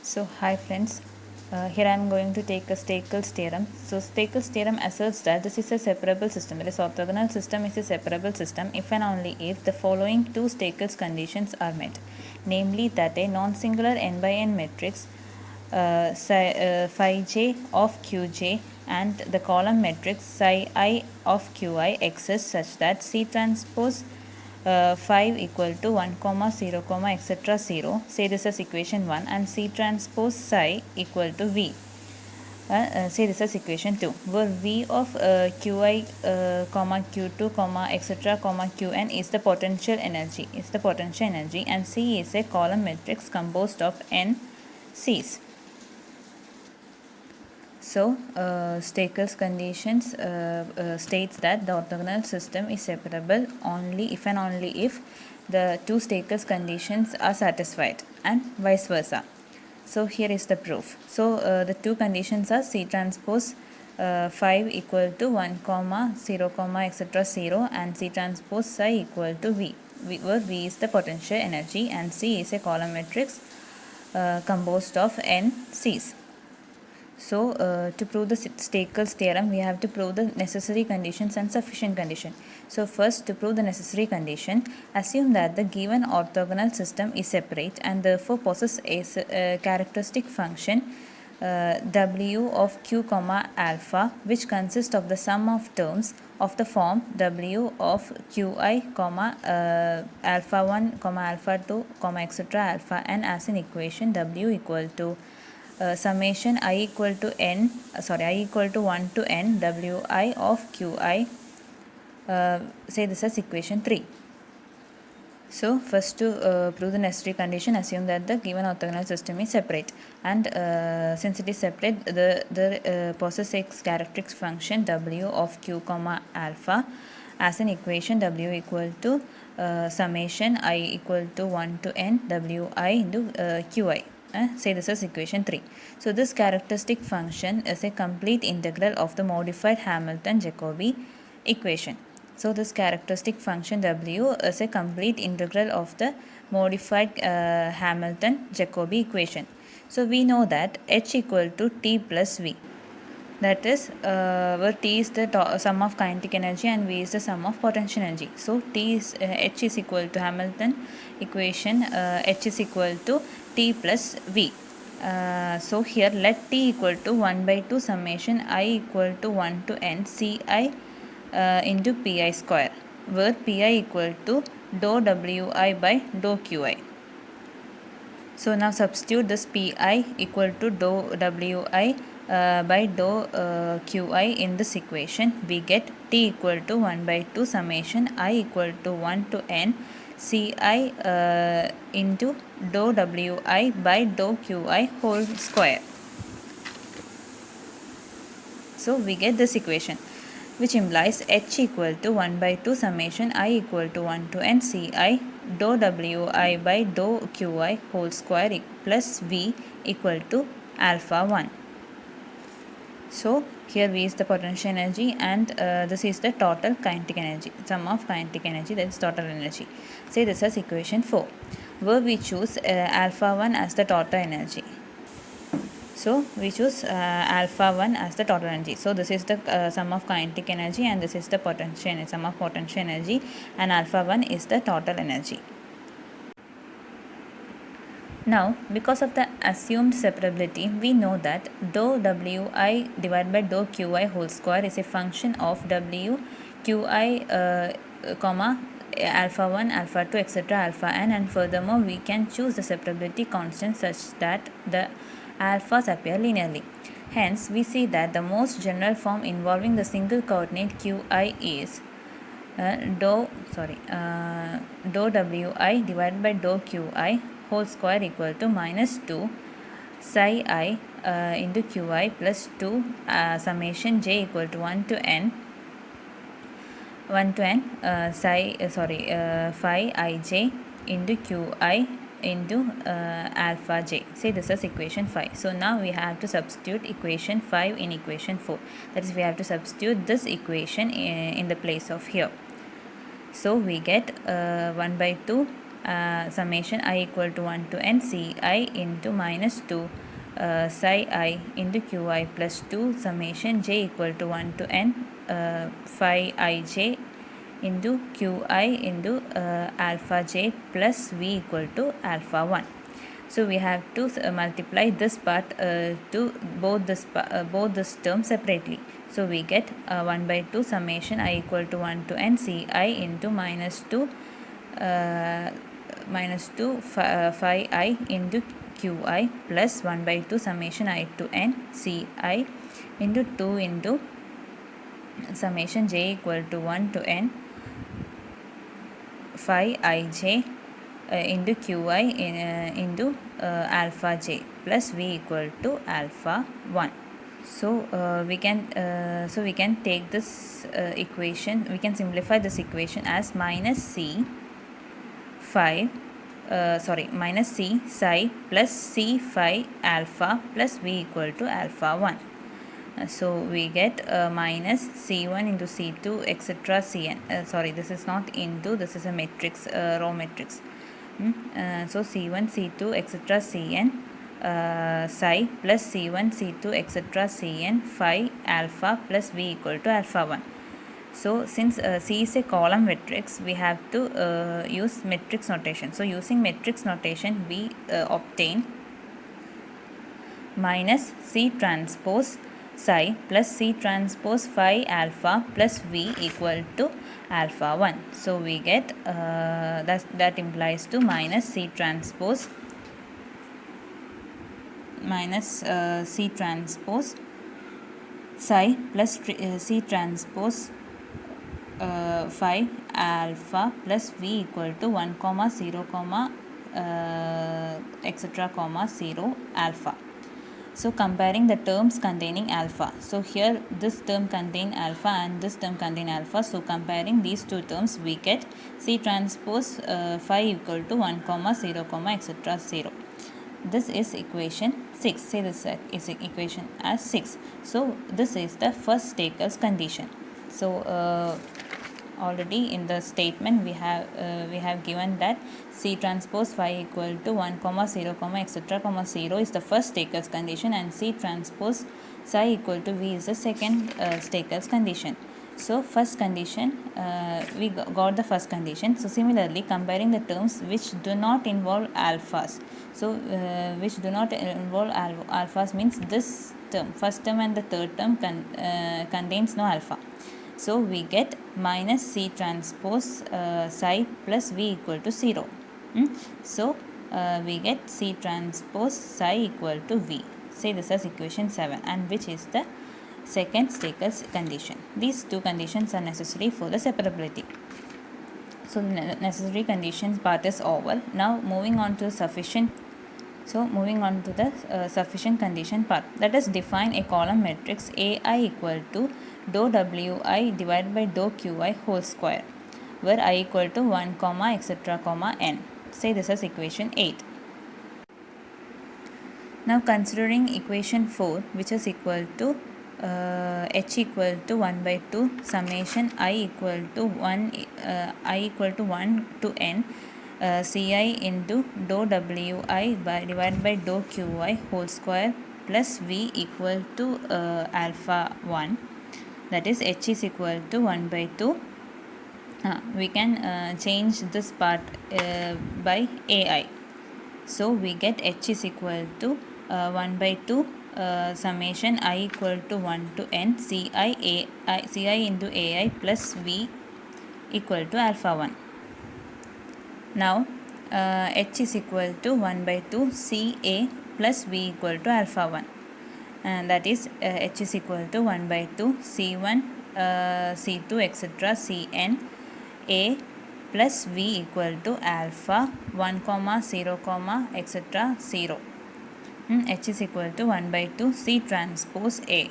So hi friends, here I am going to take a Stekel's theorem. So Stekel's theorem asserts that this is a separable system. That is, orthogonal system is a separable system if and only if the following two Stekel's conditions are met, namely that a non-singular n by n matrix phi j of qj and the column matrix psi I of qi exists such that C transpose 5 equal to 1 comma 0 comma etc 0, say this is equation 1, and C transpose psi equal to V, say this is equation 2, where V of qi comma q2 comma etc comma qn is the potential energy, and C is a column matrix composed of n C's. So, Stekel's conditions states that the orthogonal system is separable only if and only if the two Stekel's conditions are satisfied, and vice versa. So, here is the proof. So, the two conditions are C transpose 5 equal to 1 comma 0 comma etc 0 and C transpose psi equal to V, where V is the potential energy and C is a column matrix composed of n C's. So, to prove the Stekel's theorem, we have to prove the necessary conditions and sufficient condition. So, first, to prove the necessary condition, assume that the given orthogonal system is separate and therefore possesses a characteristic function w of q comma alpha, which consists of the sum of terms of the form w of qi comma alpha 1 comma alpha 2 comma etc alpha n, as in equation w equal to summation I equal to 1 to n wi of qi, say this as equation 3. So first, to prove the necessary condition, assume that the given orthogonal system is separate, and since it is separate, the possesses its characteristic function w of q comma alpha, as an equation w equal to summation I equal to 1 to n wi into qi. Say this is equation 3. So this characteristic function is a complete integral of the modified Hamilton-Jacobi equation. So this characteristic function w is a complete integral of the modified Hamilton-Jacobi equation. So we know that h equal to t plus v. That is, where T is the sum of kinetic energy and V is the sum of potential energy. So H is equal to Hamilton equation, H is equal to T plus V. So here let T equal to 1 by 2 summation I equal to 1 to n Ci into Pi square, where Pi equal to dou Wi by dou Qi. So now substitute this Pi equal to dou Wi by dou Qi in this equation. We get T equal to 1 by 2 summation I equal to 1 to n Ci into dou Wi by dou Qi whole square. So we get this equation, which implies h equal to 1 by 2 summation I equal to 1 to n Ci dou Wi by dou Qi whole square plus V equal to alpha 1. So here V is the potential energy and this is the total kinetic energy, sum of kinetic energy, that is total energy. Say this as equation 4, where we choose alpha 1 as the total energy. So we choose alpha 1 as the total energy. So this is the sum of kinetic energy and this is the potential sum of potential energy, and alpha 1 is the total energy. Now, because of the assumed separability, we know that dou Wi divided by dou Qi whole square is a function of w Qi comma alpha 1, alpha 2, etc. alpha n, and furthermore we can choose the separability constant such that the alphas appear linearly. Hence, we see that the most general form involving the single coordinate Qi is dou Wi divided by dou Qi whole square equal to minus 2 psi I into Qi plus 2 summation j equal to 1 to n phi ij into Qi into alpha j. Say this is equation 5. So now we have to substitute equation 5 in equation 4. That is, we have to substitute this equation in the place of here. So we get 1 by 2 summation I equal to 1 to n ci into minus 2 psi I into qi plus 2 summation j equal to 1 to n phi ij into qi into alpha j plus v equal to alpha 1. So we have to multiply this part to both this term separately. So we get 1 by 2 summation I equal to 1 to n ci into minus 2 phi I into qi plus 1 by 2 summation I to n ci into 2 into summation j equal to 1 to n phi ij into qi into alpha j plus v equal to alpha 1. So we can take this equation, we can simplify this equation as minus c psi plus c phi alpha plus v equal to alpha 1. So we get minus c1 into c2 etc. cn. This is not into, this is a matrix, row matrix. So c1 c2 etc. cn psi plus c1 c2 etc. cn phi alpha plus v equal to alpha 1. So since C is a column matrix, we have to use matrix notation. So using matrix notation, we obtain minus C transpose psi plus C transpose phi alpha plus V equal to alpha 1. So we get that implies to minus C transpose psi plus C transpose phi alpha plus v equal to 1 comma 0 comma etc comma 0 alpha. So comparing the terms containing alpha. So here this term contain alpha and this term contain alpha. So comparing these two terms, we get C transpose phi equal to 1 comma 0 comma etc 0. This is equation 6. Say this is equation as 6. So this is the first Stekel's condition. So already in the statement we have given that C transpose phi equal to 1 comma 0 comma etc comma 0 is the first Stekel's condition, and C transpose psi equal to V is the second Stekel's condition. So first condition, we got the first condition. So similarly, comparing the terms which do not involve alphas. So which do not involve alphas means this term, first term and the third term contains no alpha. So we get minus C transpose psi plus V equal to 0. So we get C transpose psi equal to V. Say this as equation 7, and which is the second Stekel's condition. These two conditions are necessary for the separability. So the necessary conditions part is over. Now moving on to sufficient. So moving on to the sufficient condition part. Let us define a column matrix AI equal to dou Wi divided by dou Qi whole square, where I equal to 1 comma etc comma n. Say this as equation 8. Now considering equation 4, which is equal to h equal to 1 by 2 summation I equal to 1 to n ci into dou Wi divided by dou Qi whole square plus V equal to alpha 1, that is h is equal to 1 by 2. We can change this part by ai. So we get h is equal to 1 by 2 summation I equal to 1 to n ci into ai plus V equal to alpha 1. Now h is equal to 1 by 2 ca plus V equal to alpha 1, and that is h is equal to 1 by 2 c1 c2 etc cn a plus V equal to alpha 1 comma 0 comma etc 0. H is equal to 1 by 2 C transpose A.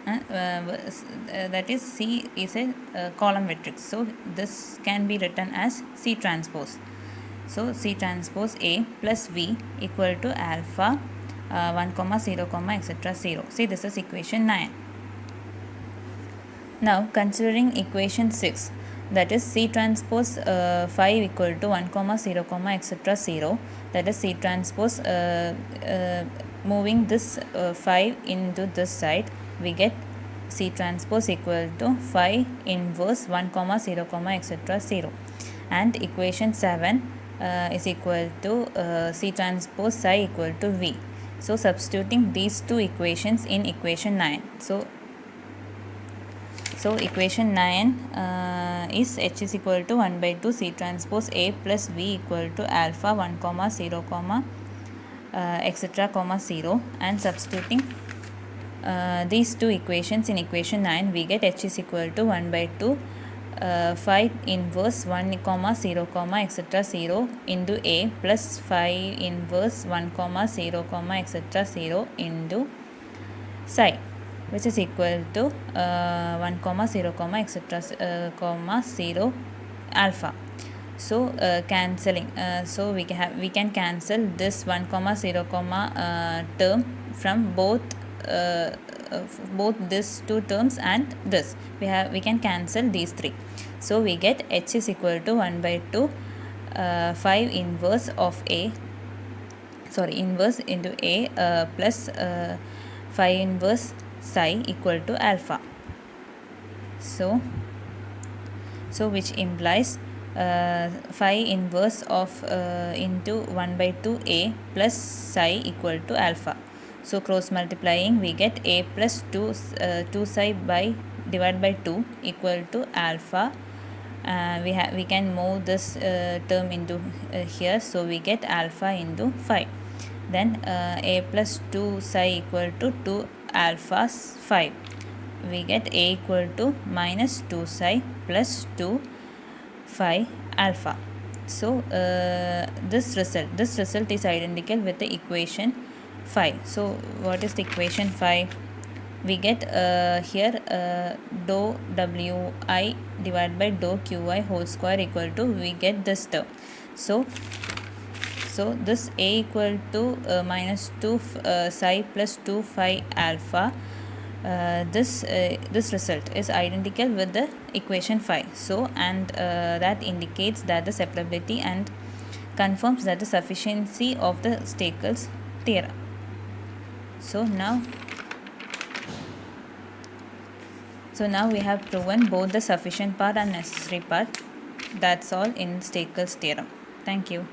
That is C is a column matrix. So this can be written as C transpose. So C transpose A plus V equal to alpha 1 comma 0 comma etc 0. See, this is equation 9. Now considering equation 6, that is C transpose 5 equal to 1 comma 0 comma etc 0, that is C transpose moving this 5 into this side, we get C transpose equal to 5 inverse 1 comma 0 comma etc 0, and equation 7 is equal to C transpose psi equal to V. So substituting these two equations in equation 9. So equation 9 is H is equal to 1 by 2 C transpose A plus V equal to alpha 1 comma 0 comma etc comma 0, and substituting these two equations in equation 9, we get H is equal to 1 by 2 5 inverse 1 comma 0 comma etc 0 into A plus 5 inverse 1 comma 0 comma etc 0 into psi, which is equal to 1 comma 0 comma etc comma 0 alpha. So cancelling, so we can cancel this 1 comma 0 comma term from both these two terms and this. We can cancel these three. So we get H is equal to 1 by 2 5 inverse of A, inverse into A plus 5 inverse psi equal to alpha. So which implies 5 inverse of into 1 by 2 A plus psi equal to alpha. So cross multiplying, we get A plus 2 psi by divided by 2 equal to alpha. We can move this term into here, so we get alpha into 5. Then A plus 2 psi equal to 2 alpha 5. We get A equal to minus 2 psi plus 2 phi alpha. So this result is identical with the equation 5. So what is the equation 5? We get here dou wi divided by dou qi whole square equal to, we get this term. So this A equal to minus 2 psi plus 2 phi alpha, this result is identical with the equation 5. So and that indicates that the separability and confirms that the sufficiency of the Stakel's theorem. So now we have proven both the sufficient part and necessary part. That's all in Stakel's theorem. Thank you.